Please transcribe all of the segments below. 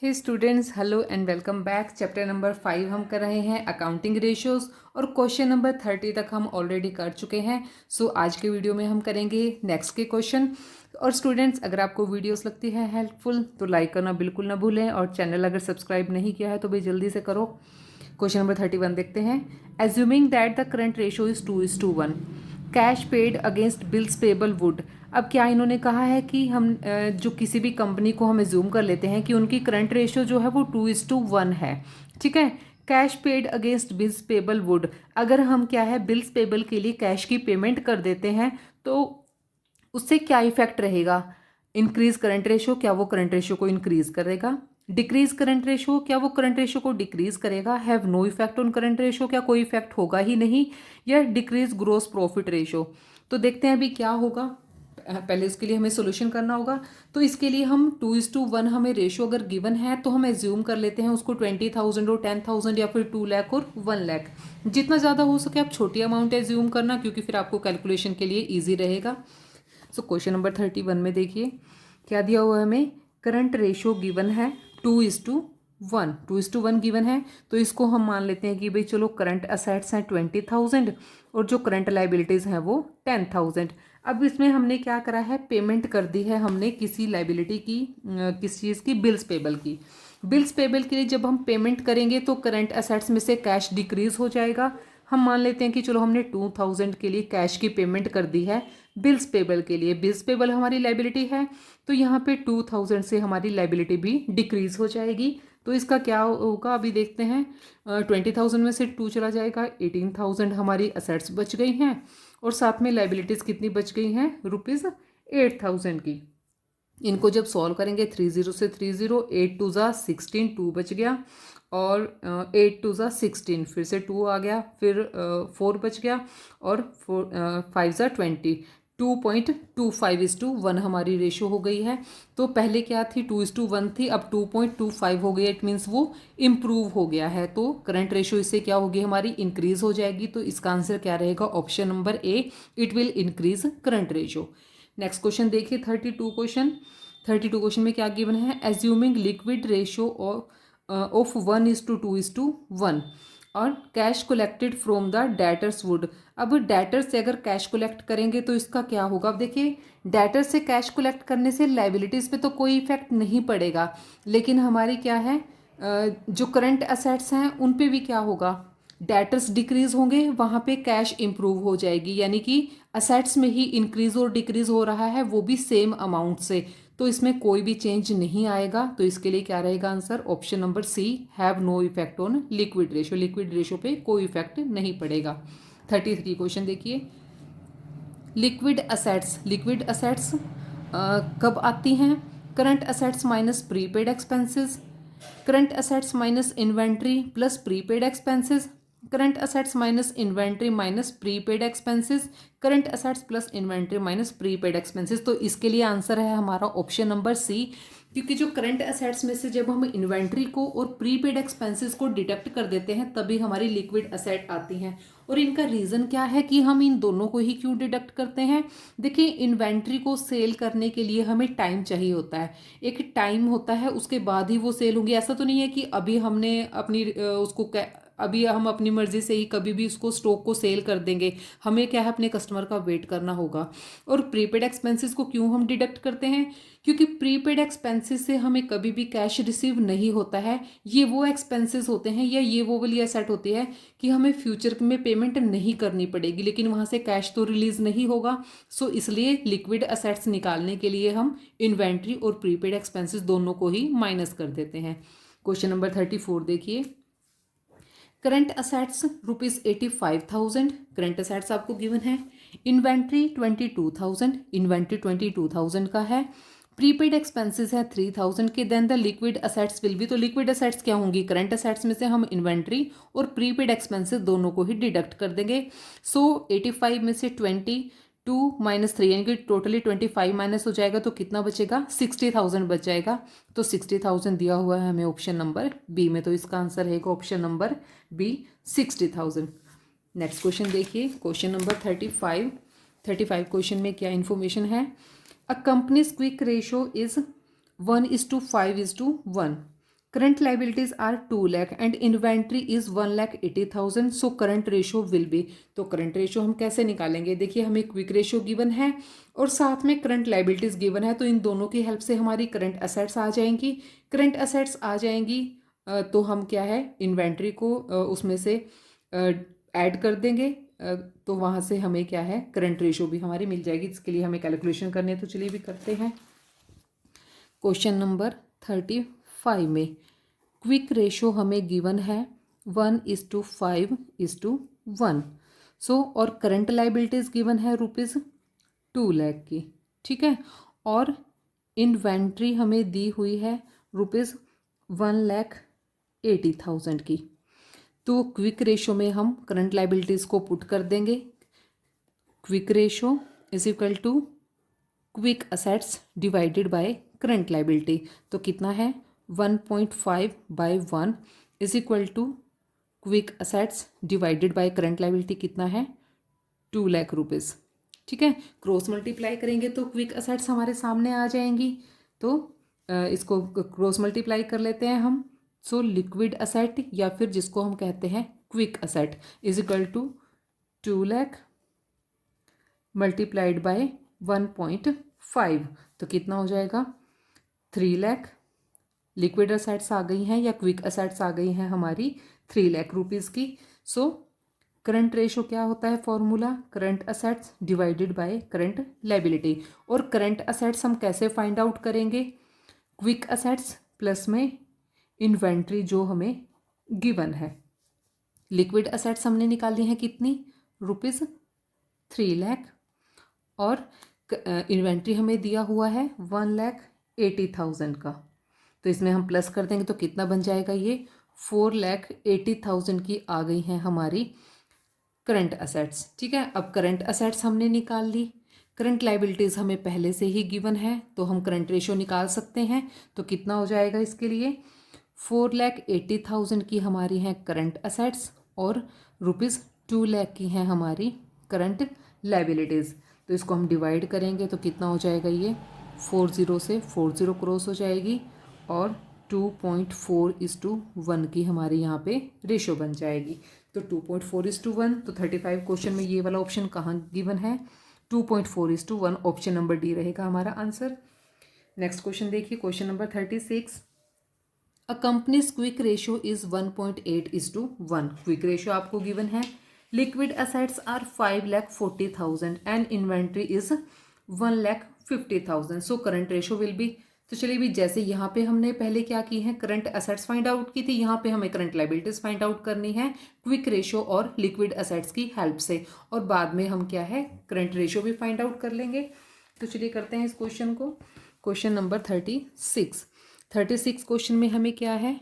Hey students, hello and welcome back. Chapter number 5 हम कर रहे हैं अकाउंटिंग रेशियोज और क्वेश्चन नंबर 30 तक हम ऑलरेडी कर चुके हैं। सो आज के वीडियो में हम करेंगे नेक्स्ट के क्वेश्चन। और स्टूडेंट्स, अगर आपको वीडियोस लगती है हेल्पफुल तो लाइक करना बिल्कुल ना भूलें, और चैनल अगर सब्सक्राइब नहीं किया है तो भी जल्दी से करो। क्वेश्चन नंबर 31 देखते हैं। Assuming that the current ratio is 2:1, cash paid against bills payable would. अब क्या इन्होंने कहा है कि हम जो किसी भी कंपनी को हम एज्यूम कर लेते हैं कि उनकी करंट रेशियो जो है वो 2:1 है, ठीक है। Cash paid against bills payable would, अगर हम क्या है बिल्स पेबल के लिए कैश की पेमेंट कर देते हैं तो उससे क्या इफेक्ट रहेगा। इंक्रीज करंट रेशियो, क्या वो करंट रेशियो को इंक्रीज करेगा। डिक्रीज करंट रेशियो, क्या वो करंट रेशियो को डिक्रीज करेगा। Have no effect on current ratio, क्या कोई इफेक्ट होगा ही नहीं। या डिक्रीज ग्रोस प्रॉफिट रेशियो। तो देखते हैं अभी क्या होगा। पहले इसके लिए हमें सोल्यूशन करना होगा। तो इसके लिए हम 2:1 हमें रेशियो अगर गिवन है तो हम एज्यूम कर लेते हैं उसको 20,000 और 10,000 या फिर 2 लाख और 1 लाख। जितना ज़्यादा हो सके आप छोटी अमाउंट एज्यूम करना, क्योंकि फिर आपको कैलकुलेशन के लिए ईजी रहेगा। सो क्वेश्चन नंबर 31 में देखिए क्या दिया हुआ है हमें। करंट रेशियो गिवन है 2:1, 2:1 गिवन है। तो इसको हम मान लेते हैं कि भाई चलो करंट असेट्स हैं 20,000 और जो करंट लाइबिलिटीज़ हैं वो 10,000। अब इसमें हमने क्या करा है, पेमेंट कर दी है हमने किसी लाइबिलिटी की, किस चीज़ की, बिल्स पेबल की। बिल्स पेबल के लिए जब हम पेमेंट करेंगे तो करंट असेट्स में से कैश डिक्रीज हो जाएगा। हम मान लेते हैं कि चलो हमने 2,000 के लिए कैश की पेमेंट कर दी है बिल्स पेबल के लिए। बिल्स पेबल हमारी लाइबिलिटी है, तो यहाँ पे 2,000 से हमारी लाइबिलिटी भी डिक्रीज हो जाएगी। तो इसका क्या होगा अभी देखते हैं। 20,000 में से 2 चला जाएगा, 18,000 हमारी असेट्स बच गई हैं और साथ में लाइबिलिटीज़ कितनी बच गई हैं, ₹8,000 की। इनको जब सॉल्व करेंगे 30 से 30, 8 2 ज़ा 16, 2 बच गया, और 8 2 ज़ा 16, फिर से 2 आ गया, फिर 4 बच गया, और 5 ज़ा 20। 2.25:1 हमारी रेशो हो गई है। तो पहले क्या थी, 2:1 थी, अब 2.25 हो गई। इट मीन्स वो इम्प्रूव हो गया है। तो करंट रेशो इससे क्या होगी, हमारी इंक्रीज हो जाएगी। तो इसका आंसर क्या रहेगा, option number A, it will increase current ratio. Next question देखिए 32 क्वेश्चन में क्या गिवन है। एज्यूमिंग लिक्विड रेशियो ऑफ 1:2:1 और cash collected from the debtors would. अब डेटर से अगर कैश कलेक्ट करेंगे तो इसका क्या होगा। अब देखिए, डेटर से कैश कलेक्ट करने से लाइबिलिटीज़ पे तो कोई इफेक्ट नहीं पड़ेगा, लेकिन हमारी क्या है, जो करंट असेट्स हैं उन पे भी क्या होगा, डेटर्स डिक्रीज होंगे, वहाँ पे कैश इंप्रूव हो जाएगी। यानी कि असेट्स में ही इंक्रीज और डिक्रीज हो रहा है, वो भी सेम अमाउंट से। तो इसमें कोई भी चेंज नहीं आएगा। तो इसके लिए क्या रहेगा answer, option number C, have no effect on liquid ratio. Liquid ratio पे कोई इफेक्ट नहीं पड़ेगा। 33 क्वेश्चन देखिए। लिक्विड असेट्स कब आती हैं। Current assets minus prepaid expenses, current assets minus inventory plus prepaid expenses, current assets minus inventory minus prepaid expenses, current assets plus inventory minus prepaid expenses. तो इसके लिए आंसर है हमारा ऑप्शन नंबर सी, क्योंकि जो करंट असेट्स में से जब हम इन्वेंट्री को और प्रीपेड एक्सपेंसेस को डिडक्ट कर देते हैं तभी हमारी लिक्विड असेट आती हैं। और इनका रीज़न क्या है कि हम इन दोनों को ही क्यों डिडक्ट करते हैं। देखिए, इन्वेंट्री को सेल करने के लिए हमें टाइम चाहिए होता है, एक टाइम होता है, उसके बाद ही वो सेल होंगी। ऐसा तो नहीं है कि अभी हमने अपनी अभी हम अपनी मर्जी से ही कभी भी उसको स्टॉक को सेल कर देंगे। हमें क्या है, अपने कस्टमर का वेट करना होगा। और प्रीपेड एक्सपेंसेस को क्यों हम डिडक्ट करते हैं, क्योंकि प्रीपेड एक्सपेंसेस से हमें कभी भी कैश रिसीव नहीं होता है। ये वो एक्सपेंसेस होते हैं या ये वो वाली एसेट होती है कि हमें फ्यूचर में पेमेंट नहीं करनी पड़ेगी, लेकिन वहाँ से कैश तो रिलीज नहीं होगा। सो इसलिए लिक्विड असेट्स निकालने के लिए हम इन्वेंट्री और प्रीपेड एक्सपेंसेस दोनों को ही माइनस कर देते हैं। क्वेश्चन नंबर 34 देखिए। करंट असेट्स ₹85,000, करंट असेट्स आपको गिवन है। इन्वेंट्री 22,000, इन्वेंट्री 22,000 का है। प्रीपेड एक्सपेंसेस है 3,000 के। Then the liquid assets will be, तो लिक्विड असेट्स क्या होंगी, करंट असेट्स में से हम इन्वेंट्री और प्रीपेड एक्सपेंसेस दोनों को ही डिडक्ट कर देंगे। सो 85 में से 22 - 3 यानी कि टोटली 25 माइनस हो जाएगा, तो कितना बचेगा, 60,000 बच जाएगा। तो 60,000 दिया हुआ है हमें ऑप्शन नंबर बी में, तो इसका आंसर है option number b, 60,000। Next question देखिए, क्वेश्चन नंबर 35 क्वेश्चन में क्या इन्फॉर्मेशन है। A company's quick ratio is 1:5:1। Current liabilities are 2 lakh and inventory is 1,80,000, so current ratio will be. तो करंट रेशो हम कैसे निकालेंगे? देखिए हमें क्विक रेशो गिवन है और साथ में करंट लाइबिलिटीज गिवन है, तो इन दोनों की हेल्प से हमारी करंट असेट्स आ जाएंगी। करंट असेट्स आ जाएंगी तो हम क्या है, इन्वेंट्री को उसमें से ऐड कर देंगे, तो वहाँ से हमें क्या है, करंट रेशो भी हमारी मिल जाएगी। इसके लिए हमें कैलकुलेशन करनी है, तो चलिए भी करते हैं। क्वेश्चन नंबर 35 में क्विक रेशो हमें गिवन है 1:5:1। सो और करंट लाइबिलिटीज गिवन है ₹2 लाख की, ठीक है। और इन्वेंट्री हमें दी हुई है ₹1,80,000 की। तो क्विक रेशो में हम करंट लाइबिलिटीज़ को पुट कर देंगे। Quick ratio is equal to quick assets divided by current liability. तो कितना है, 1.5/1 is equal to quick assets divided by current liability कितना है, 2 लाख रुपीज़, ठीक है। क्रॉस मल्टीप्लाई करेंगे तो क्विक असेट्स हमारे सामने आ जाएंगी। तो इसको क्रॉस मल्टीप्लाई कर लेते हैं हम। सो लिक्विड असेट या फिर जिसको हम कहते हैं quick asset is equal to 2 lakh multiplied by 1.5, तो कितना हो जाएगा, 3 लाख। लिक्विड असेट्स आ गई हैं या क्विक असेट्स आ गई हैं हमारी 3 लाख रुपीज़ की। सो करंट रेशो क्या होता है, formula current assets divided by current liability. और करंट असेट्स हम कैसे फाइंड आउट करेंगे, क्विक असेट्स प्लस में इन्वेंट्री जो हमें गिवन है। लिक्विड असेट्स हमने निकाली हैं कितनी, ₹3 लाख, और इन्वेंट्री हमें दिया हुआ है 1,80,000 का। तो इसमें हम प्लस कर देंगे तो कितना बन जाएगा, ये 4,80,000 की आ गई हैं हमारी करंट असेट्स, ठीक है। अब करंट असेट्स हमने निकाल ली, करंट लाइबिलिटीज़ हमें पहले से ही गिवन है, तो हम करंट रेशो निकाल सकते हैं। तो कितना हो जाएगा इसके लिए, 4,80,000 की हमारी हैं करंट असेट्स और ₹2 लाख की हैं हमारी करंट लाइबिलिटीज़। तो इसको हम डिवाइड करेंगे तो कितना हो जाएगा, ये 40 से 40 क्रॉस हो जाएगी और 2.4:1 की हमारी यहाँ पे रेशो बन जाएगी। तो 2.4:1, तो 35 क्वेश्चन में ये वाला ऑप्शन कहाँ गिवन है, 2.4:1, ऑप्शन नंबर डी रहेगा हमारा आंसर। नेक्स्ट क्वेश्चन देखिए, question number 36। A company's quick ratio is 1.8:1। Quick ratio आपको गिवन है। Liquid assets are 5,40,000 and inventory is 1,50,000, so current ratio will be. तो चलिए भी, जैसे यहाँ पे हमने पहले क्या की है, करंट असेट्स फाइंड आउट की थी, यहाँ पे हमें करंट लाइबिलिटीज फाइंड आउट करनी है क्विक रेशो और लिक्विड असेट्स की हेल्प से, और बाद में हम क्या है, करंट रेशो भी फाइंड आउट कर लेंगे। तो चलिए करते हैं इस क्वेश्चन को। क्वेश्चन नंबर 36 क्वेश्चन में हमें क्या है,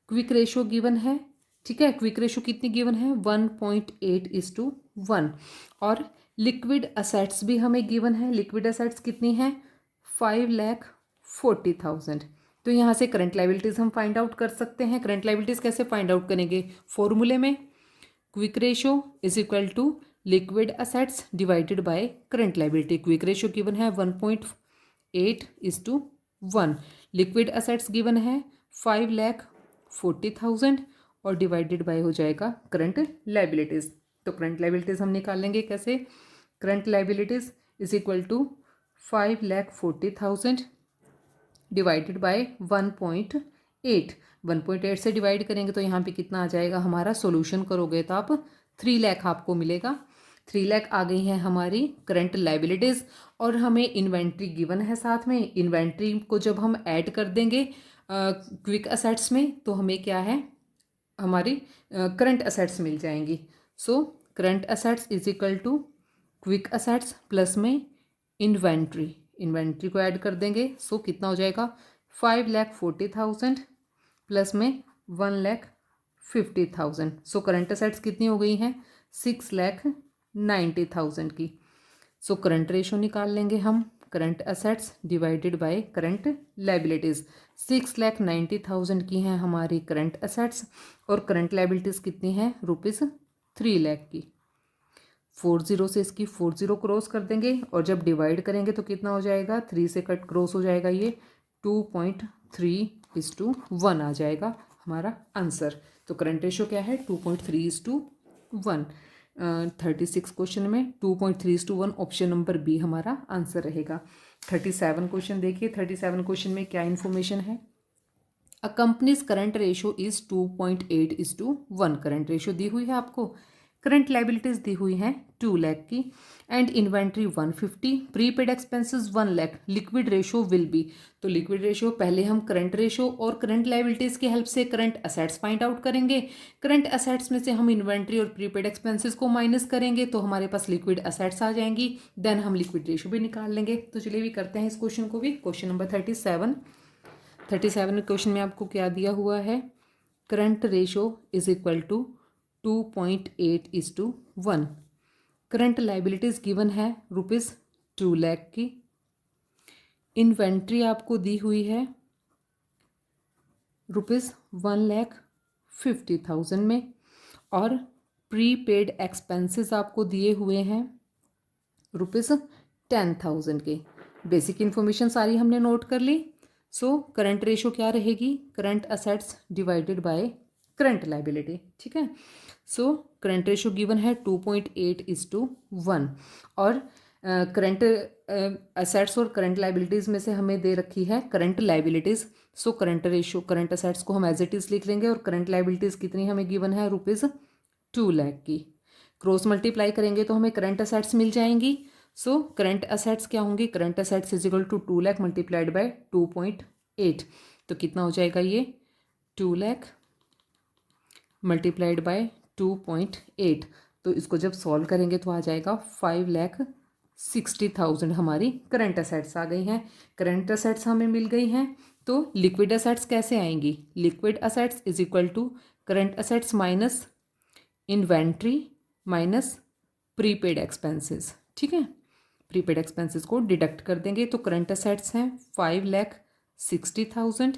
क्विक रेशो गिवन है, ठीक है। क्विक रेशो कितनी गिवन है, 1.8:1, और लिक्विड असेट्स भी हमें गिवन है। लिक्विड असेट्स कितनी है, 5,40,000। तो यहाँ से करंट लाइबिलिटीज़ हम फाइंड आउट कर सकते हैं। करंट लाइबिलिटीज़ कैसे फाइंड आउट करेंगे, फॉर्मूले में quick ratio is equal to liquid assets divided by current liability. Quick ratio given है 1.8:1, लिक्विड असेट्स गिवन है 5,40,000 और डिवाइडेड बाय हो जाएगा करंट लाइबिलिटीज़। तो करंट लाइबिलिटीज़ हम निकालेंगे कैसे, current liabilities is equal to 5,40,000 divided by 1.8 से डिवाइड करेंगे तो यहाँ पे कितना आ जाएगा हमारा, सॉल्यूशन करोगे तो आप 3 लाख आपको मिलेगा। 3 लाख आ गई है हमारी करंट लाइबिलिटीज़, और हमें इन्वेंट्री गिवन है साथ में। इन्वेंट्री को जब हम ऐड कर देंगे क्विक असेट्स में तो हमें क्या है, हमारी करंट असेट्स मिल जाएंगी। So current assets is equal to quick assets plus में इन्वेंट्री को ऐड कर देंगे। सो कितना हो जाएगा, 5,40,000 प्लस में 1,50,000। सो करंट असेट्स कितनी हो गई हैं, 6,90,000 की। सो करंट रेशो निकाल लेंगे हम, current assets divided by current liabilities. 6,90,000 की हैं हमारी करंट असेट्स और करंट लाइबिलिटीज़ कितनी हैं, ₹3 लाख की। 40 से इसकी 40 क्रॉस कर देंगे और जब डिवाइड करेंगे तो कितना हो जाएगा, 3 से कट क्रॉस हो जाएगा, ये 2.3 2.3:1 आ जाएगा हमारा आंसर। तो करंट रेशो क्या है 2.3:1। 36 क्वेश्चन में 2.3:1 ऑप्शन नंबर बी हमारा आंसर रहेगा। 37 क्वेश्चन देखिए। 37 क्वेश्चन में क्या इन्फॉर्मेशन है। A company's current ratio is 2.8:1। Current ratio दी हुई है आपको। करंट लाइबिलिटीज दी हुई हैं 2 लाख की and inventory 150, prepaid expenses 1 lakh. Liquid ratio will be, तो लिक्विड रेशो पहले हम करंट रेशो और करंट लाइबिलिटीज की हेल्प से करंट असेट्स फाइंड आउट करेंगे। करंट असेट्स में से हम इन्वेंट्री और प्रीपेड एक्सपेंसेस को माइनस करेंगे तो हमारे पास लिक्विड असेट्स आ जाएंगी। देन हम लिक्विड रेशो भी निकाल लेंगे। तो चलिए भी करते हैं इस क्वेश्चन को भी। क्वेश्चन नंबर 37 क्वेश्चन में आपको क्या दिया हुआ है। Current ratio is equal to 2.8:1। Current liabilities given है ₹2 लाख की। इन्वेंट्री आपको दी हुई है ₹1,50,000 में और प्रीपेड एक्सपेंसेस आपको दिए हुए हैं ₹10,000 के। बेसिक इन्फॉर्मेशन सारी हमने नोट कर ली। सो करंट रेशो क्या रहेगी, current assets divided by current liability. ठीक है। सो करंट रेशो गिवन है 2.8:1 और करंट असेट्स और करंट लाइबिलिटीज़ में से हमें दे रखी है करंट लाइबिलिटीज़। सो करंट रेशो, करंट असेट्स को हम एज इट इज़ लिख लेंगे और करंट लाइबिलिटीज़ कितनी हमें गिवन है ₹2 लाख की। क्रॉस मल्टीप्लाई करेंगे तो हमें करंट असेट्स मिल जाएंगी। सो करंट असेट्स क्या होंगी, current assets is equal to 2 lakh multiplied by 2.8। तो कितना हो जाएगा ये 2 लाख मल्टीप्लाइड बाय 2.8। तो इसको जब सॉल्व करेंगे तो आ जाएगा 5,60,000 हमारी करंट असेट्स आ गई हैं। करंट असेट्स हमें मिल गई हैं। तो लिक्विड असेट्स कैसे आएंगी, liquid assets is equal to current assets minus inventory minus prepaid expenses. ठीक है, प्रीपेड एक्सपेंसेस को डिडक्ट कर देंगे तो करंट असेट्स हैं 5,60,000।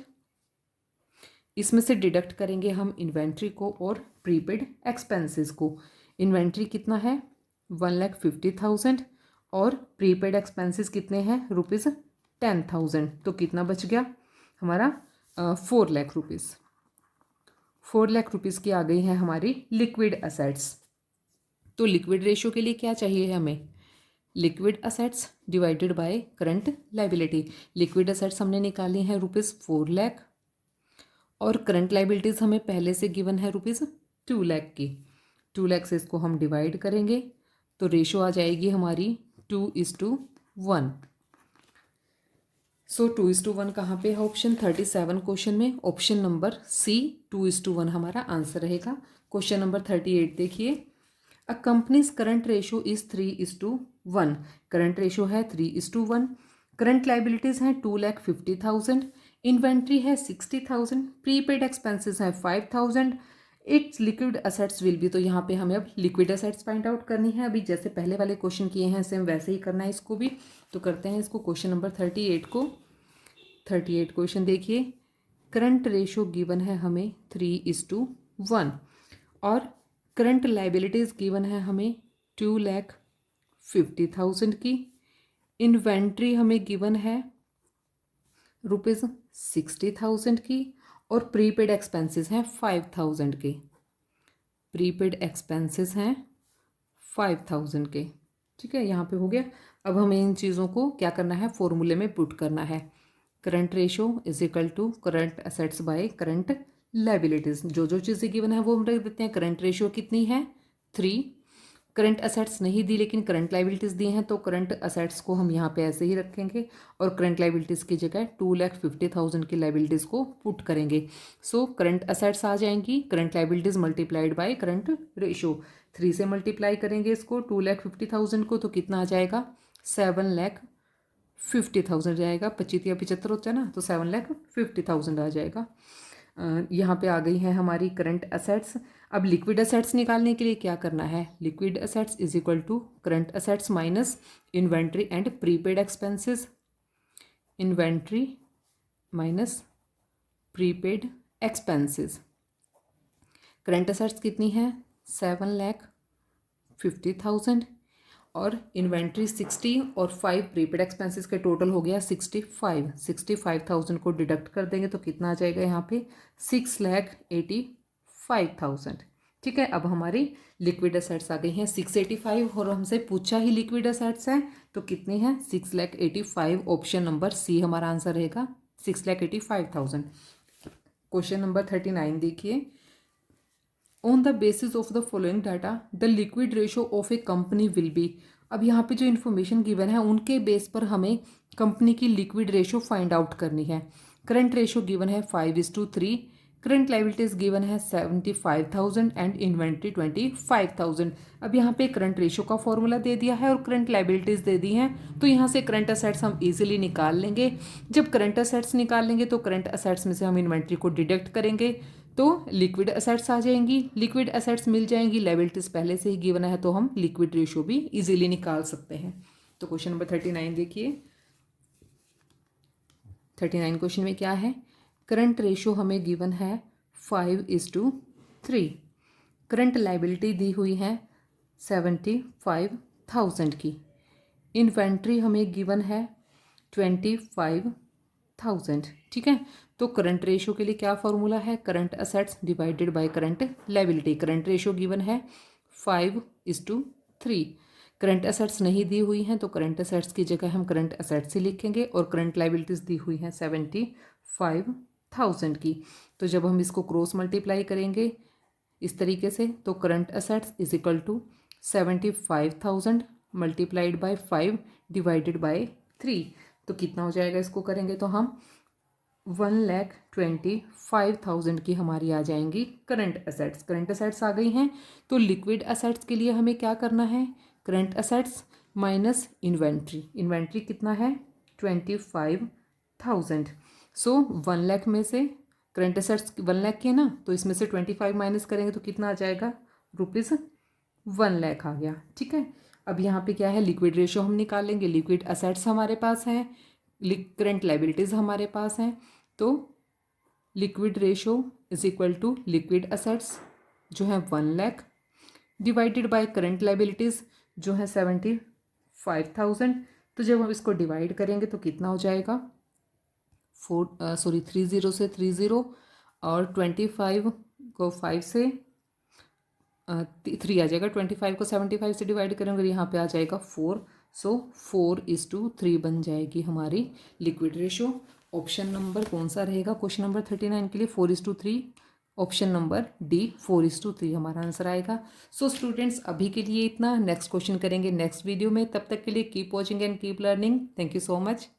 इसमें से डिडक्ट करेंगे हम इन्वेंट्री को और प्रीपेड एक्सपेंसेस को। इन्वेंट्री कितना है 1,50,000 और प्रीपेड एक्सपेंसेस कितने हैं ₹10,000। तो कितना बच गया हमारा 4 लाख रुपीज़। 4 लाख रुपीज़ की आ गई है हमारी लिक्विड असेट्स। तो लिक्विड रेशो के लिए क्या चाहिए हमें, liquid assets divided by current liability. Liquid assets हमने निकाली हैं ₹4 लाख और करंट लाइबिलिटीज़ हमें पहले से गिवन है ₹2 लाख की। 2 लाख से इसको हम डिवाइड करेंगे तो रेशो आ जाएगी हमारी 2:1। सो 2:1 कहाँ पे है, ऑप्शन 37 क्वेश्चन में ऑप्शन नंबर सी 2:1 हमारा आंसर रहेगा। क्वेश्चन नंबर 38 देखिए। A company's current ratio is 3:1। Current ratio है 3:1। करंट लाइबिलिटीज़ हैं 2,50,000। इन्वेंट्री है 60,000। प्रीपेड एक्सपेंसेस हैं 5,000। It's liquid assets will be, तो यहाँ पे हमें अब लिक्विड असेट्स फाइंड आउट करनी है। अभी जैसे पहले वाले क्वेश्चन किए हैं सेम वैसे ही करना है इसको भी। तो करते हैं इसको क्वेश्चन नंबर 38 को। 38 क्वेश्चन देखिए। करंट रेशो गिवन है हमें 3:1 और करंट लाइबिलिटीज़ गिवन है हमें 2,50,000 की। इन्वेंट्री हमें गिवन है ₹60,000 की और प्रीपेड एक्सपेंसेस हैं 5,000 के। प्रीपेड एक्सपेंसेस हैं 5,000 के। ठीक है, यहाँ पे हो गया। अब हमें इन चीज़ों को क्या करना है, फॉर्मूले में पुट करना है। Current ratio is equal to current assets by current liabilities. जो जो चीज़ें गिवन है वो हम रख देते हैं। करंट रेशो कितनी है 3। करंट असेट्स नहीं दी लेकिन करंट लाइबिलिटीज़ दी हैं तो करंट असेट्स को हम यहाँ पे ऐसे ही रखेंगे और करंट लाइबिलिटीज़ की जगह 2,50,000 की लाइबिलिटीज़ को पुट करेंगे। सो करंट असेट्स आ जाएंगी current liabilities multiplied by current ratio. 3 से मल्टीप्लाई करेंगे इसको 2,50,000 को तो कितना आ जाएगा 7,50,000 जाएगा। 25 या 75 होता है ना, तो 7,50,000 आ जाएगा। यहाँ पे आ गई है हमारी करंट असेट्स। अब लिक्विड असेट्स निकालने के लिए क्या करना है, liquid assets is equal to current assets minus inventory and prepaid expenses. Inventory minus prepaid expenses. Current assets कितनी है 7,50,000 और इन्वेंट्री 60 और 5 प्रीपेड एक्सपेंसेस के टोटल हो गया 65,000 को डिडक्ट कर देंगे तो कितना आ जाएगा यहाँ पे 6,85,000। ठीक है, अब हमारी लिक्विड एसेट्स आ गई हैं 685 और हमसे पूछा ही लिक्विड एसेट्स है तो कितनी है 6,85,000। ऑप्शन नंबर सी हमारा आंसर रहेगा 6,85,000। क्वेश्चन नंबर 39 देखिए, on the basis of the following data the liquid ratio of A company will be. अब यहाँ पे जो इन्फॉर्मेशन गिवन है उनके बेस पर हमें कंपनी की लिक्विड रेशो फाइंड आउट करनी है। करंट रेशो गिवन है 5:3, करंट लाइबिलिटीज गिवन है 75,000 एंड इन्वेंट्री 25,000। अब यहाँ पे करंट रेशो का फॉर्मूला दे दिया है और करंट लाइबिलिटीज दे दी हैं तो यहाँ से करंट असेट्स हम इजीली निकाल लेंगे। जब करंट असेट्स निकाल लेंगे तो करंट असेट्स में से हम इन्वेंट्री को डिडक्ट करेंगे तो लिक्विड असेट्स आ जाएंगी। लिक्विड असेट्स मिल जाएंगी, लाइबिलिटीज पहले से ही गिवन है तो हम लिक्विड रेशो भी इजीली निकाल सकते हैं। तो क्वेश्चन नंबर 39 देखिए, 39 क्वेश्चन में क्या है, करंट रेशो हमें गिवन है 5:3, करंट लाइबिलिटी दी हुई है 75,000 की, इन्वेंट्री हमें गिवन है 25,000। ठीक है, तो करंट रेशो के लिए क्या फॉर्मूला है, current assets divided by current liability. Current ratio given है 5:3, करंट असेट्स नहीं दी हुई हैं तो करंट असेट्स की जगह हम करंट असेट्स ही लिखेंगे और करंट लाइबिलिटीज दी हुई हैं 75,000 की। तो जब हम इसको क्रॉस मल्टीप्लाई करेंगे इस तरीके से तो current assets is equal to 75,000 multiplied by 5 divided by 3 तो कितना हो जाएगा, इसको करेंगे तो हम 1,25,000 की हमारी आ जाएंगी करंट असेट्स। करंट असेट्स आ गई हैं तो लिक्विड असेट्स के लिए हमें क्या करना है, current assets minus inventory. Inventory कितना है 25,000। सो 1 लाख में से करंट असेट्स 1 लाख की है ना तो इसमें से 25 माइनस करेंगे तो कितना आ जाएगा, ₹1 लाख आ गया। ठीक है, अब यहाँ पे क्या है, लिक्विड रेशो हम निकाल लेंगे। लिक्विड असेट्स हमारे पास हैं, करंट लाइबिलिटीज़ हमारे पास हैं तो liquid ratio is equal to liquid assets जो है 1 lakh divided by current liabilities जो है 75,000। तो जब हम इसको डिवाइड करेंगे तो कितना हो जाएगा 30 से 30 और 25 को 5 से 3 आ जाएगा, 25 को 75 से डिवाइड करेंगे यहाँ पे आ जाएगा 4। सो 4:3 बन जाएगी हमारी लिक्विड रेशो। ऑप्शन नंबर कौन सा रहेगा क्वेश्चन नंबर 39 के लिए 4:3, ऑप्शन नंबर डी 4:3 हमारा आंसर आएगा। सो स्टूडेंट्स अभी के लिए इतना, नेक्स्ट क्वेश्चन करेंगे नेक्स्ट वीडियो में। तब तक के लिए keep watching and keep learning. Thank you so much.